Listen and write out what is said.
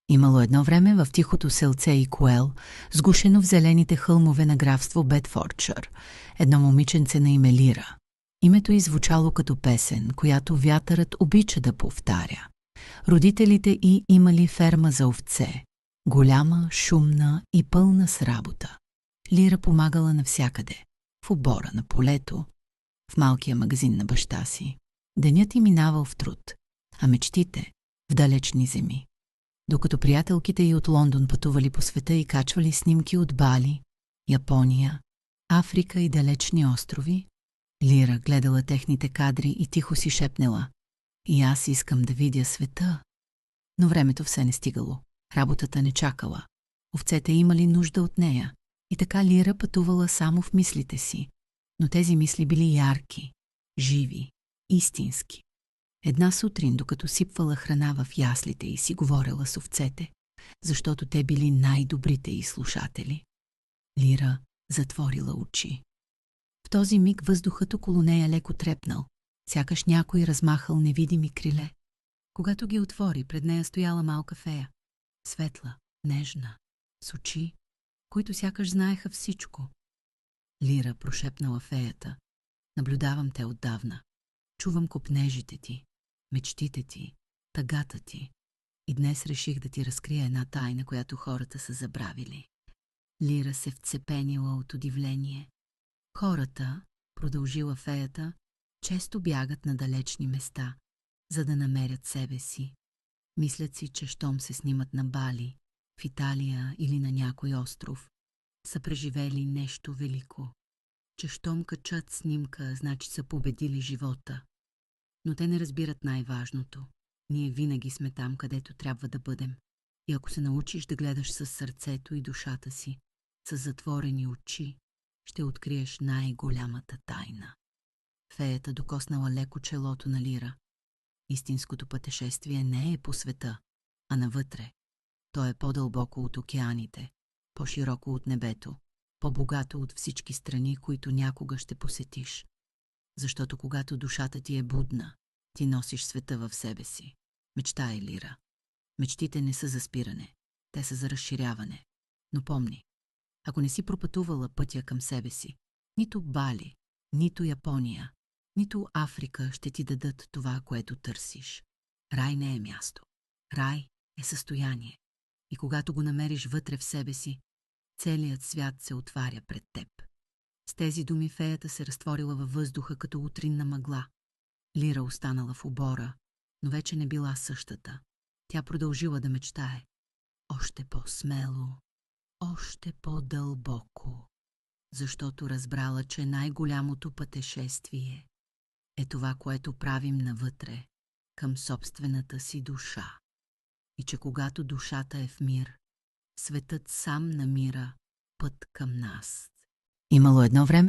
Имало едно време в тихото селце Икуел, сгушено в зелените хълмове на графство Бедфордшир, едно момиченце на име Лира. Името й звучало като песен, която вятърът обича да повтаря. Родителите й имали ферма за овце, голяма, шумна и пълна с работа. Лира помагала навсякъде, в обора на полето, в малкия магазин на баща си. Денят й минавал в труд, а мечтите в далечни земи. Докато приятелките й от Лондон пътували по света и качвали снимки от Бали, Япония, Африка и далечни острови, Лира гледала техните кадри и тихо си шепнела: „И аз искам да видя света“. Но времето все не стигало, работата не чакала, овцете имали нужда от нея и така Лира пътувала само в мислите си, но тези мисли били ярки, живи, истински. Една сутрин, докато сипвала храна в яслите и си говорила с овцете, защото те били най-добрите й слушатели, Лира затворила очи. В този миг въздухът около нея леко трепнал, сякаш някой размахал невидими криле. Когато ги отвори, пред нея стояла малка фея, светла, нежна, с очи, които сякаш знаеха всичко. Лира прошепнала феята: „Наблюдавам те отдавна. Чувам копнежите ти, мечтите ти, тъгата ти. И днес реших да ти разкрия една тайна, която хората са забравили“. Лира се вцепенила от удивление. „Хората“, продължила феята, „често бягат на далечни места, за да намерят себе си. Мислят си, че щом се снимат на Бали, в Италия или на някой остров, са преживели нещо велико. Че щом качат снимка, значи са победили живота. Но те не разбират най-важното. Ние винаги сме там, където трябва да бъдем. И ако се научиш да гледаш със сърцето и душата си, с затворени очи, ще откриеш най-голямата тайна“. Феята докоснала леко челото на Лира. „Истинското пътешествие не е по света, а навътре. То е по-дълбоко от океаните, по-широко от небето, по-богато от всички страни, които някога ще посетиш. Защото когато душата ти е будна, ти носиш света в себе си. Мечтай, Лира. Мечтите не са за спиране, те са за разширяване. Но помни, ако не си пропътувала пътя към себе си, нито Бали, нито Япония, нито Африка ще ти дадат това, което търсиш. Рай не е място. Рай е състояние. И когато го намериш вътре в себе си, целият свят се отваря пред теб“. С тези думи феята се разтворила във въздуха като утринна мъгла. Лира останала в обора, но вече не била същата. Тя продължила да мечтае. Още по-смело, още по-дълбоко, защото разбрала, че най-голямото пътешествие е това, което правим навътре, към собствената си душа. И че когато душата е в мир, светът сам намира път към нас. Имало едно време